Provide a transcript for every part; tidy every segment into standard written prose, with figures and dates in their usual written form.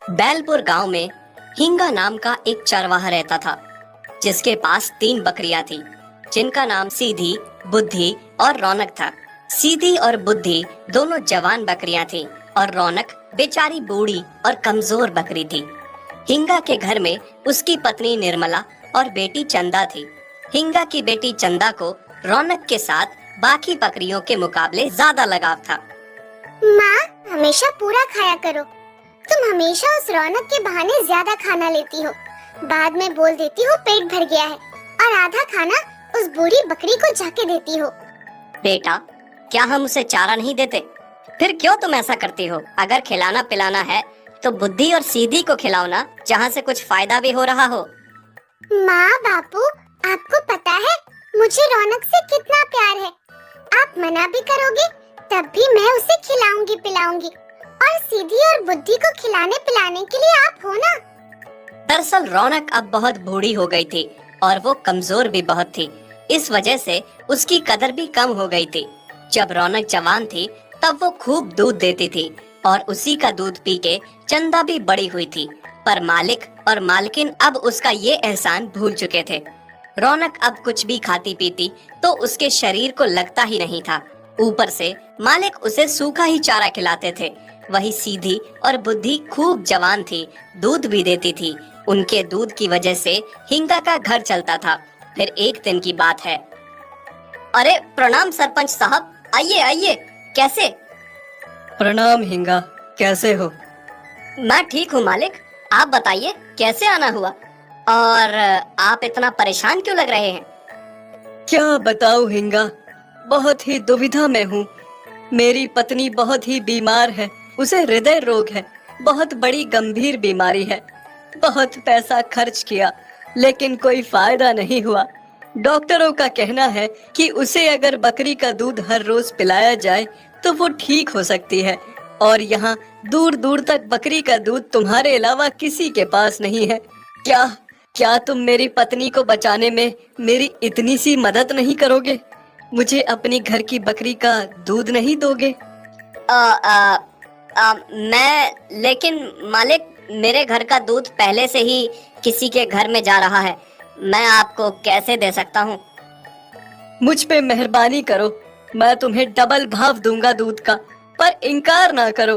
बैलपुर गांव में हिंगा नाम का एक चरवाहा रहता था, जिसके पास 3 बकरियां थी, जिनका नाम सीधी, बुद्धि और रौनक था। सीधी और बुद्धि दोनों जवान बकरियां थीं और रौनक बेचारी बूढ़ी और कमजोर बकरी थी। हिंगा के घर में उसकी पत्नी निर्मला और बेटी चंदा थी। हिंगा की बेटी चंदा को रौनक के साथ बाकी बकरियों के मुकाबले ज्यादा लगाव था। माँ, हमेशा पूरा खाया करो। तुम हमेशा उस रौनक के बहाने ज्यादा खाना लेती हो। बाद में बोल देती हो पेट भर गया है और आधा खाना उस बूढ़ी बकरी को जाके देती हो। बेटा, क्या हम उसे चारा नहीं देते? फिर क्यों तुम ऐसा करती हो? अगर खिलाना पिलाना है तो बुद्धि और सीधी को खिलाओ ना, जहाँ से कुछ फायदा भी हो रहा हो। माँ बापू, आपको पता है मुझे रौनक से कितना प्यार है। आप मना भी करोगे तब भी मैं उसे खिलाऊंगी पिलाऊंगी, और सीधी और बुद्धि को खिलाने पिलाने के लिए आप हो ना। दरअसल रौनक अब बहुत बूढ़ी हो गई थी और वो कमजोर भी बहुत थी। इस वजह से उसकी कदर भी कम हो गई थी। जब रौनक जवान थी तब वो खूब दूध देती थी और उसी का दूध पी के चंदा भी बड़ी हुई थी। पर मालिक और मालकिन अब उसका ये एहसान भूल चुके थे। रौनक अब कुछ भी खाती पीती तो उसके शरीर को लगता ही नहीं था। ऊपर से मालिक उसे सूखा ही चारा खिलाते थे। वही सीधी और बुद्धि खूब जवान थी, दूध भी देती थी। उनके दूध की वजह से हिंगा का घर चलता था। फिर एक दिन की बात है। अरे प्रणाम सरपंच साहब, आइए आइए। कैसे? प्रणाम हिंगा, कैसे हो? मैं ठीक हूँ मालिक, आप बताइए कैसे आना हुआ और आप इतना परेशान क्यों लग रहे हैं? क्या बताऊं हिंगा, बहुत ही दुविधा में हूँ। मेरी पत्नी बहुत ही बीमार है, उसे हृदय रोग है, बहुत बड़ी गंभीर बीमारी है। बहुत पैसा खर्च किया लेकिन कोई फायदा नहीं हुआ। डॉक्टरों का कहना है कि उसे अगर बकरी का दूध हर रोज पिलाया जाए तो वो ठीक हो सकती है, और यहाँ दूर दूर तक बकरी का दूध तुम्हारे अलावा किसी के पास नहीं है। क्या क्या तुम मेरी पत्नी को बचाने में मेरी इतनी सी मदद नहीं करोगे? मुझे अपनी घर की बकरी का दूध नहीं दोगे? लेकिन मालिक, मेरे घर का दूध पहले से ही किसी के घर में जा रहा है, मैं आपको कैसे दे सकता हूँ? मुझ पे मेहरबानी करो, मैं तुम्हें डबल भाव दूंगा दूध का, पर इनकार ना करो।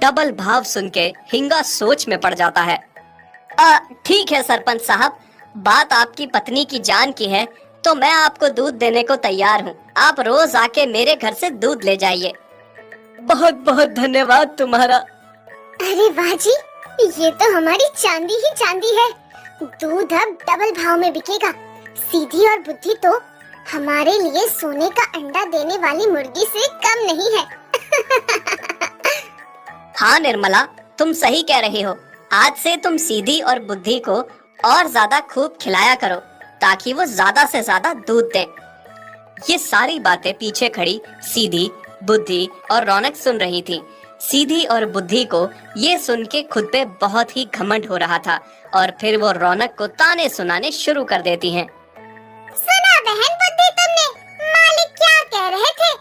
डबल भाव सुन के हिंगा सोच में पड़ जाता है। ठीक है सरपंच साहब, बात आपकी पत्नी की जान की है तो मैं आपको दूध देने को तैयार हूँ। आप रोज आके मेरे घर से दूध ले जाइए। बहुत बहुत धन्यवाद तुम्हारा। अरे वाह जी, ये तो हमारी चांदी ही चांदी है। दूध अब डबल भाव में बिकेगा। सीधी और बुद्धि तो हमारे लिए सोने का अंडा देने वाली मुर्गी से कम नहीं है। हाँ निर्मला, तुम सही कह रही हो। आज से तुम सीधी और बुद्धि को और ज्यादा खूब खिलाया करो ताकि वो ज्यादा से ज्यादा दूध दें। ये सारी बातें पीछे खड़ी सीधी, बुद्धि और रौनक सुन रही थी। सीधी और बुद्धि को ये सुन के खुद पे बहुत ही घमंड हो रहा था और फिर वो रौनक को ताने सुनाने शुरू कर देती हैं। सुना बहन बुद्धि, तुमने मालिक क्या कह रहे थे?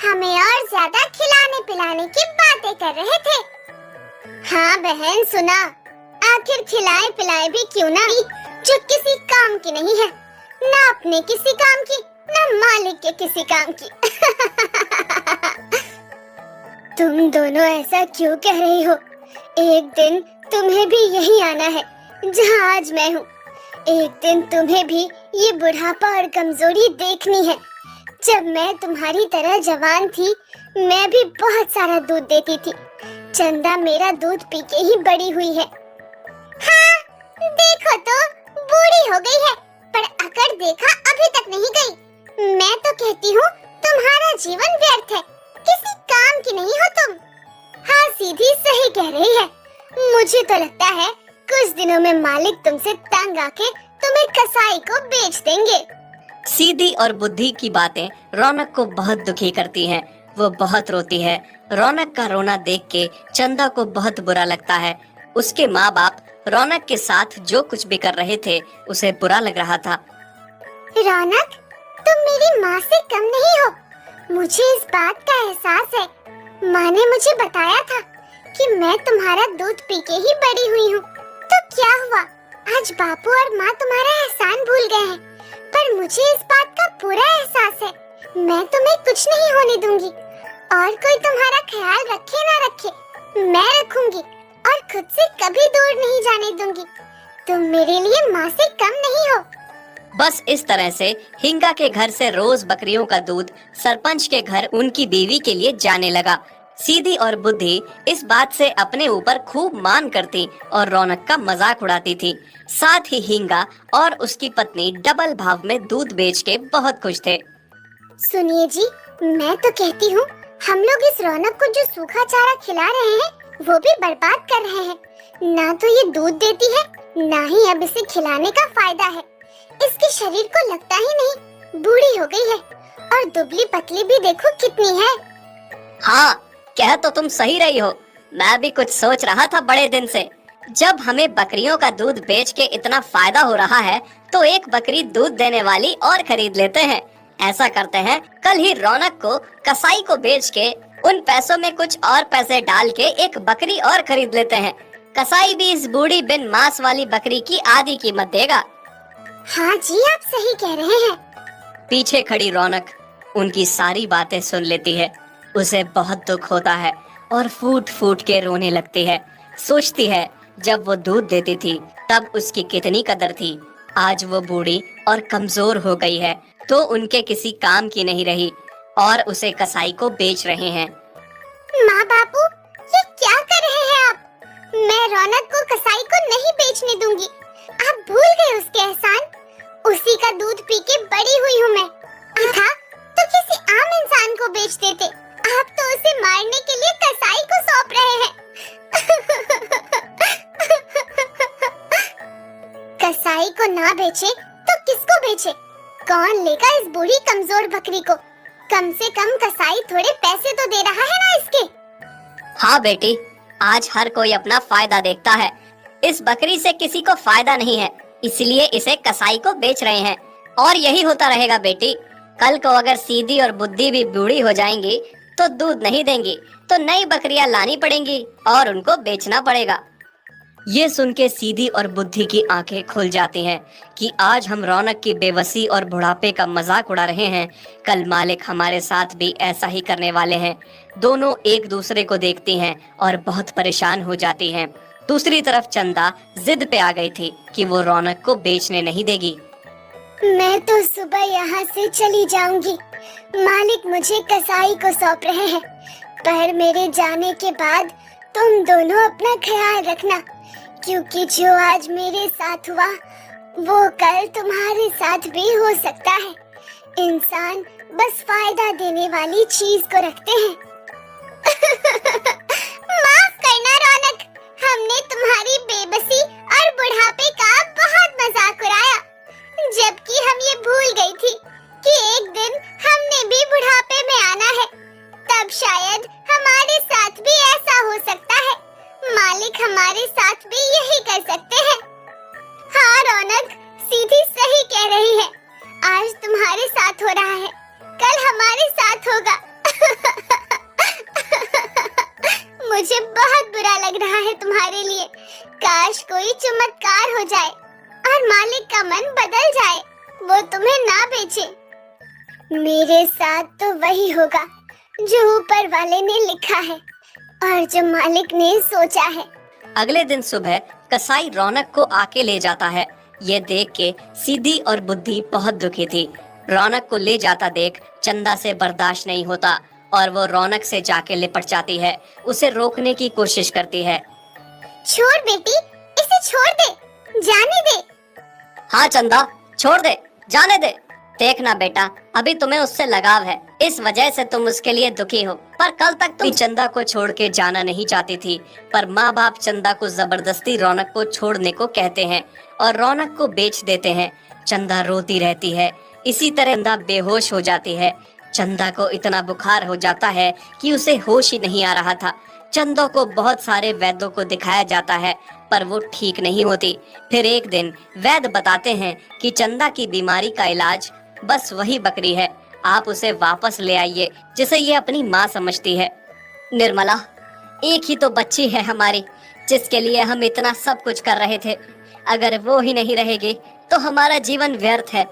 हमें और ज्यादा खिलाने पिलाने की बातें कर रहे थे। हाँ बहन सुना, आखिर खिलाए पिलाए भी क्यों ना, जो किसी काम की नहीं है, ना अपने किसी काम की, ना मालिक के किसी काम की। तुम दोनों ऐसा क्यों कह रही हो? एक दिन तुम्हें भी यही आना है जहाँ आज मैं हूँ। एक दिन तुम्हें भी ये बुढ़ापा और कमजोरी देखनी है। जब मैं तुम्हारी तरह जवान थी, मैं भी बहुत सारा दूध देती थी। चंदा मेरा दूध पी के ही बड़ी हुई है। हाँ, देखो तो बूढ़ी हो गई है, पर अकड़ देखा अभी तक नहीं गई। मैं तो कहती हूँ तुम्हारा जीवन व्यर्थ है, किसी काम की नहीं हो तुम। हाँ सीधी सही कह रही है। मुझे तो लगता है कुछ दिनों में मालिक तुमसे तंग आके तुम्हें कसाई को बेच देंगे। सीधी और बुद्धि की बातें रौनक को बहुत दुखी करती हैं। वो बहुत रोती है। रौनक का रोना देख के चंदा को बहुत बुरा लगता है। उसके माँ बाप रौनक के साथ जो कुछ भी कर रहे थे उसे बुरा लग रहा था। रौनक, तुम मेरी माँ से कम नहीं हो। मुझे इस बात का एहसास है। माँ ने मुझे बताया था कि मैं तुम्हारा दूध पी के ही बड़ी हुई हूँ। तो क्या हुआ, आज बापू और माँ तुम्हारा एहसान भूल गए हैं, पर मुझे इस बात का पूरा एहसास है। मैं तुम्हें कुछ नहीं होने दूंगी, और कोई तुम्हारा ख्याल रखे ना रखे, मैं रखूंगी और खुद से कभी दूर नहीं जाने दूंगी। तुम मेरे लिए माँ से कम नहीं हो। बस इस तरह से हिंगा के घर से रोज बकरियों का दूध सरपंच के घर उनकी बीवी के लिए जाने लगा। सीधी और बुद्धि इस बात से अपने ऊपर खूब मान करती और रौनक का मजाक उड़ाती थी। साथ ही हिंगा और उसकी पत्नी डबल भाव में दूध बेच के बहुत खुश थे। सुनिए जी, मैं तो कहती हूँ हम लोग इस रौनक को जो सूखा चारा खिला रहे हैं वो भी बर्बाद कर रहे हैं। ना तो ये दूध देती है, ना ही अब इसे खिलाने का फायदा है। इसके शरीर को लगता ही नहीं, बूढ़ी हो गई है और दुबली पतली भी देखो कितनी है। हाँ, कह तो तुम सही रही हो। मैं भी कुछ सोच रहा था बड़े दिन से। जब हमें बकरियों का दूध बेच के इतना फायदा हो रहा है तो एक बकरी दूध देने वाली और खरीद लेते हैं। ऐसा करते हैं, कल ही रौनक को कसाई को बेच के उन पैसों में कुछ और पैसे डाल के एक बकरी और खरीद लेते हैं। कसाई भी इस बूढ़ी बिन मांस वाली बकरी की आधी कीमत देगा। हाँ जी, आप सही कह रहे हैं। पीछे खड़ी रौनक उनकी सारी बातें सुन लेती है। उसे बहुत दुख होता है और फूट फूट के रोने लगती है। सोचती है जब वो दूध देती थी तब उसकी कितनी कदर थी। आज वो बूढ़ी और कमजोर हो गई है तो उनके किसी काम की नहीं रही और उसे कसाई को बेच रहे हैं। माँ बापू, ये क्या कर रहे हैं आप? मैं रौनक को कसाई को नहीं बेचने दूंगी। आप भूल गए उसके एहसान। उसी का दूध पी के बड़ी हुई हूँ मैं। था तो किसी आम इंसान को बेच देते। आप तो उसे मारने के लिए कसाई को सौंप रहे हैं। कसाई को ना बेचे तो किसको बेचे? कौन लेगा इस बूढ़ी कमजोर बकरी को? कम से कम कसाई थोड़े पैसे तो दे रहा है ना इसके। हाँ बेटी, आज हर कोई अपना फायदा देखता है। इस बकरी से किसी को फायदा नहीं है, इसलिए इसे कसाई को बेच रहे हैं और यही होता रहेगा बेटी। कल को अगर सीधी और बुद्धि भी बूढ़ी हो जाएंगी तो दूध नहीं देंगी तो नई बकरियां लानी पड़ेंगी और उनको बेचना पड़ेगा। ये सुन के सीधी और बुद्धि की आंखें खुल जाती हैं कि आज हम रौनक की बेबसी और बुढ़ापे का मजाक उड़ा रहे हैं, कल मालिक हमारे साथ भी ऐसा ही करने वाले हैं। दोनों एक दूसरे को देखती हैं और बहुत परेशान हो जाती हैं। दूसरी तरफ चंदा जिद पे आ गई थी कि वो रौनक को बेचने नहीं देगी। मैं तो सुबह यहाँ से चली जाऊंगी। मालिक मुझे कसाई को सौंप रहे हैं, पर मेरे जाने के बाद तुम दोनों अपना ख्याल रखना, क्योंकि जो आज मेरे साथ हुआ वो कल तुम्हारे साथ भी हो सकता है। इंसान बस फायदा देने वाली चीज को रखते हैं। माफ करना रौनक, हमने तुम्हारी बेबसी और बुढ़ापे का बहुत मजाक उड़ाया, जबकि हम ये भूल गई थी कि एक दिन हमने भी बुढ़ापे में आना है। तब शायद हमारे साथ भी ऐसा हो सकता है। मालिक हमारे साथ भी यही कर सकते हैं। हाँ रौनक, सीधी सही कह रही है। आज तुम्हारे साथ हो रहा है, कल हमारे साथ होगा। मुझे बहुत बुरा लग रहा है तुम्हारे लिए। काश कोई चमत्कार हो जाए और मालिक का मन बदल जाए, वो तुम्हें ना बेचे। मेरे साथ तो वही होगा जो ऊपर वाले ने लिखा है और जो मालिक ने सोचा है। अगले दिन सुबह कसाई रौनक को आके ले जाता है। ये देख के सीधी और बुद्धि बहुत दुखी थी। रौनक को ले जाता देख चंदा से बर्दाश्त नहीं होता और वो रौनक से जाके लिपट जाती है, उसे रोकने की कोशिश करती है। छोड़ बेटी, इसे छोड़ दे, जाने दे। हाँ चंदा, छोड़ दे, जाने दे। देखना बेटा, अभी तुम्हें उससे लगाव है, इस वजह से तुम उसके लिए दुखी हो, पर कल तक तुम चंदा को छोड़ के जाना नहीं चाहती थी। पर माँ बाप चंदा को जबरदस्ती रौनक को छोड़ने को कहते हैं और रौनक को बेच देते हैं। चंदा रोती रहती है। इसी तरह चंदा बेहोश हो जाती है। चंदा को इतना बुखार हो जाता है कि उसे होश ही नहीं आ रहा था। चंदा को बहुत सारे वैद्यों को दिखाया जाता है पर वो ठीक नहीं होती। फिर एक दिन वैद्य बताते हैं कि चंदा की बीमारी का इलाज बस वही बकरी है, आप उसे वापस ले आइए जिसे ये अपनी माँ समझती है। निर्मला, एक ही तो बच्ची है हमारी, जिसके लिए हम इतना सब कुछ कर रहे थे। अगर वो ही नहीं रहेगी तो हमारा जीवन व्यर्थ है।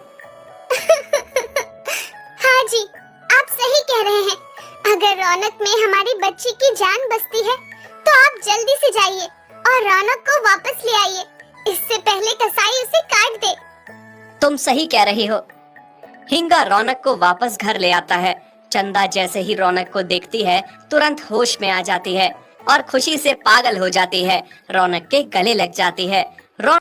हाँ जी, आप सही कह रहे हैं। अगर रौनक में हमारी बच्ची की जान बसती है तो आप जल्दी से जाइए और रौनक को वापस ले आइए, इससे पहले कसाई उसे काट दे। तुम सही कह रही हो। हिंगा रौनक को वापस घर ले आता है। चंदा जैसे ही रौनक को देखती है तुरंत होश में आ जाती है और खुशी से पागल हो जाती है। रौनक के गले लग जाती है